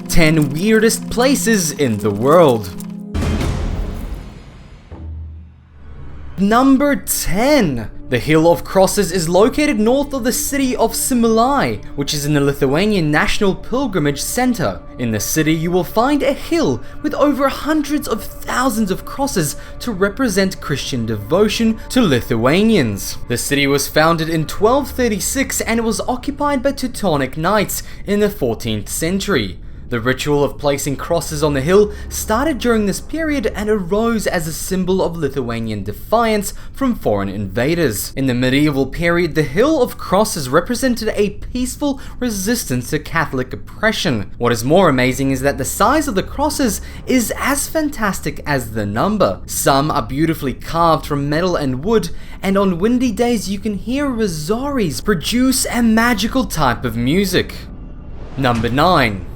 10 weirdest places in the world. Number 10. The Hill of Crosses is located north of the city of Similai, which is in the Lithuanian National Pilgrimage Center. In the city, you will find a hill with over hundreds of thousands of crosses to represent Christian devotion to Lithuanians. The city was founded in 1236 and it was occupied by Teutonic Knights in the 14th century. The ritual of placing crosses on the hill started during this period and arose as a symbol of Lithuanian defiance from foreign invaders. In the medieval period, the Hill of Crosses represented a peaceful resistance to Catholic oppression. What is more amazing is that the size of the crosses is as fantastic as the number. Some are beautifully carved from metal and wood, and on windy days you can hear rosaries produce a magical type of music. Number 9.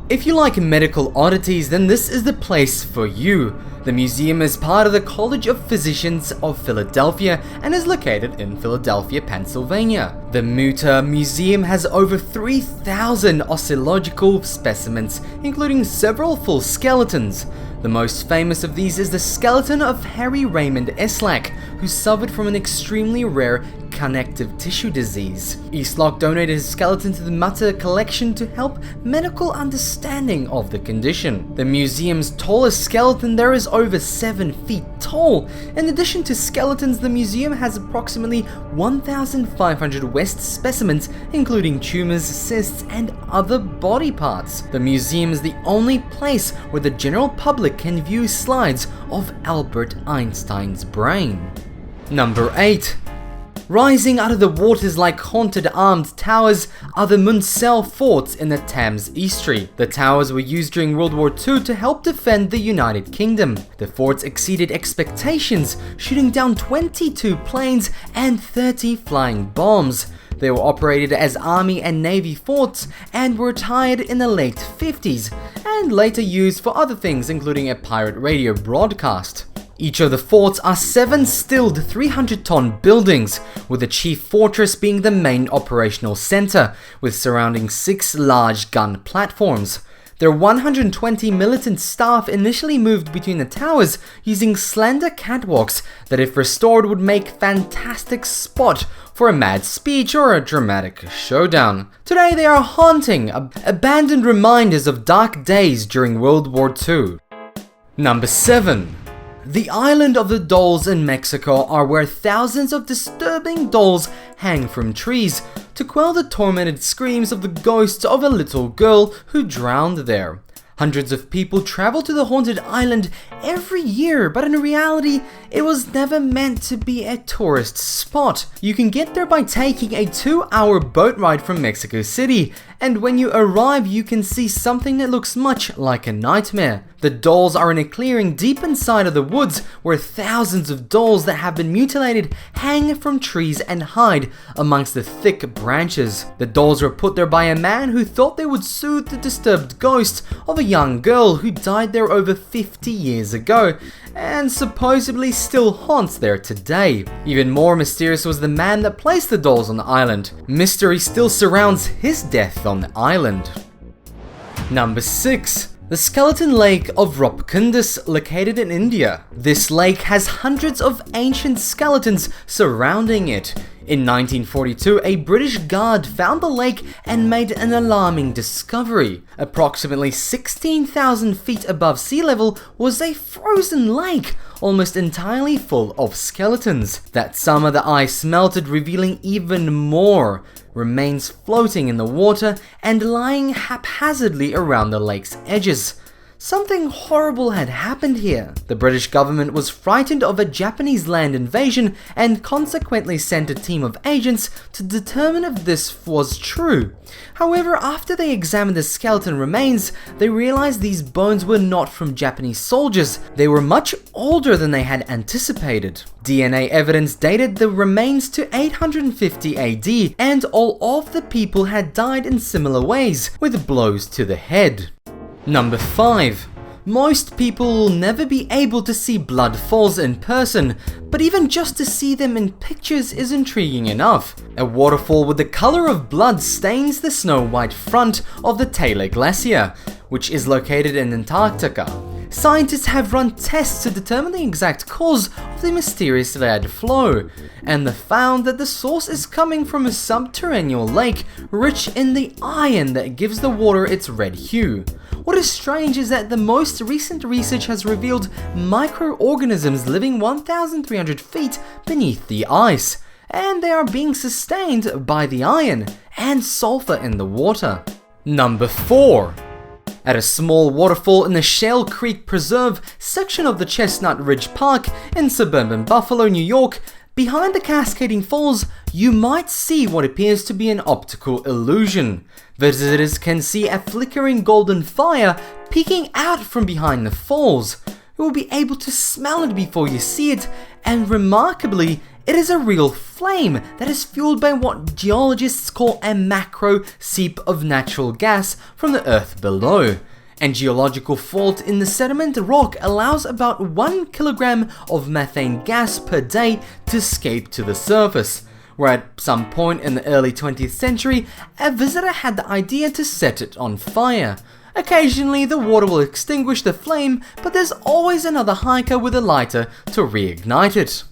If you like medical oddities, then this is the place for you. The museum is part of the College of Physicians of Philadelphia and is located in Philadelphia, Pennsylvania. The Mutter Museum has over 3,000 osteological specimens, including several full skeletons. The most famous of these is the skeleton of Harry Raymond Eslack, who suffered from an extremely rare connective tissue disease. Eslack donated his skeleton to the Mutter collection to help medical understanding of the condition. The museum's tallest skeleton there is over 7 feet tall. In addition to skeletons, the museum has approximately 1,500 West specimens, including tumors, cysts, and other body parts. The museum is the only place where the general public can view slides of Albert Einstein's brain. Number 8. Rising out of the waters like haunted armed towers are the Munsell forts in the Thames Estuary. The towers were used during World War II to help defend the United Kingdom. The forts exceeded expectations, shooting down 22 planes and 30 flying bombs. They were operated as Army and Navy forts and were retired in the late 50s and later used for other things, including a pirate radio broadcast. Each of the forts are 7 stilled 300-ton buildings, with the chief fortress being the main operational center, with surrounding 6 large gun platforms. Their 120 militant staff initially moved between the towers using slender catwalks that, if restored, would make fantastic spot for a mad speech or a dramatic showdown. Today they are haunting, abandoned reminders of dark days during World War II. Number 7. The Island of the Dolls in Mexico are where thousands of disturbing dolls hang from trees to quell the tormented screams of the ghosts of a little girl who drowned there. Hundreds of people travel to the haunted island every year, but in reality, it was never meant to be a tourist spot. You can get there by taking a 2-hour boat ride from Mexico City, and when you arrive, you can see something that looks much like a nightmare. The dolls are in a clearing deep inside of the woods where thousands of dolls that have been mutilated hang from trees and hide amongst the thick branches. The dolls were put there by a man who thought they would soothe the disturbed ghost of a young girl who died there over 50 years ago and supposedly still haunts there today. Even more mysterious was the man that placed the dolls on the island. Mystery still surrounds his death on the island. Number 6. The Skeleton Lake of Ropkundus, located in India. This lake has hundreds of ancient skeletons surrounding it. In 1942, a British guard found the lake and made an alarming discovery. Approximately 16,000 feet above sea level was a frozen lake, almost entirely full of skeletons. That summer, the ice melted, revealing even more remains floating in the water and lying haphazardly around the lake's edges. Something horrible had happened here. The British government was frightened of a Japanese land invasion and consequently sent a team of agents to determine if this was true. However, after they examined the skeleton remains, they realized these bones were not from Japanese soldiers. They were much older than they had anticipated. DNA evidence dated the remains to 850 AD, and all of the people had died in similar ways, with blows to the head. Number 5. Most people will never be able to see blood falls in person, but even just to see them in pictures is intriguing enough. A waterfall with the color of blood stains the snow-white front of the Taylor Glacier, which is located in Antarctica. Scientists have run tests to determine the exact cause of the mysterious red flow, and they found that the source is coming from a subterranean lake rich in the iron that gives the water its red hue. What is strange is that the most recent research has revealed microorganisms living 1,300 feet beneath the ice, and they are being sustained by the iron and sulfur in the water. Number 4. At a small waterfall in the Shell Creek Preserve section of the Chestnut Ridge Park in suburban Buffalo, New York, behind the cascading falls, you might see what appears to be an optical illusion. Visitors can see a flickering golden fire peeking out from behind the falls. You will be able to smell it before you see it, and remarkably, it is a real flame that is fueled by what geologists call a macro seep of natural gas from the earth below. A geological fault in the sediment rock allows about 1 kilogram of methane gas per day to escape to the surface, where at some point in the early 20th century, a visitor had the idea to set it on fire. Occasionally, the water will extinguish the flame, but there's always another hiker with a lighter to reignite it.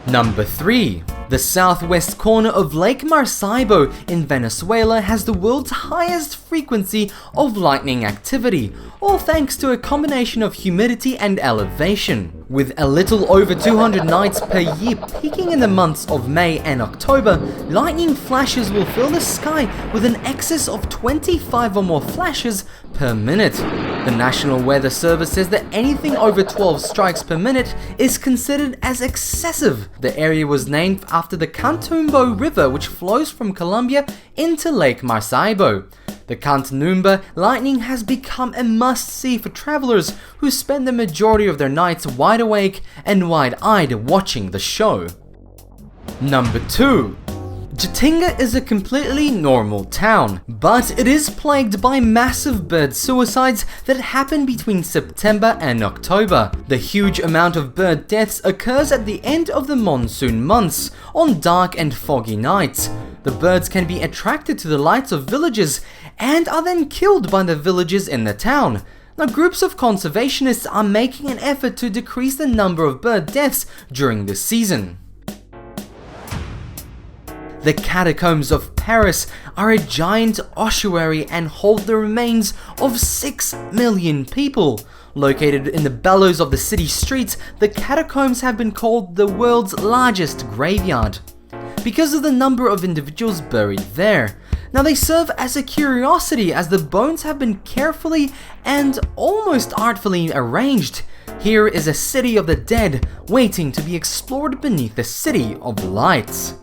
Number 3. The southwest corner of Lake Maracaibo in Venezuela has the world's highest frequency of lightning activity, all thanks to a combination of humidity and elevation. With a little over 200 nights per year peaking in the months of May and October, lightning flashes will fill the sky with an excess of 25 or more flashes per minute. The National Weather Service says that anything over 12 strikes per minute is considered as excessive. The area was named after the Cantumbo River, which flows from Colombia into Lake Maracaibo. The Cantumba lightning has become a must-see for travelers who spend the majority of their nights wide awake and wide-eyed watching the show. Number 2. Jatinga is a completely normal town, but it is plagued by massive bird suicides that happen between September and October. The huge amount of bird deaths occurs at the end of the monsoon months, on dark and foggy nights. The birds can be attracted to the lights of villages and are then killed by the villagers in the town. Now, groups of conservationists are making an effort to decrease the number of bird deaths during this season. The catacombs of Paris are a giant ossuary and hold the remains of 6 million people. Located in the bellows of the city streets, the catacombs have been called the world's largest graveyard because of the number of individuals buried there. Now, they serve as a curiosity as the bones have been carefully and almost artfully arranged. Here is a city of the dead waiting to be explored beneath the city of lights.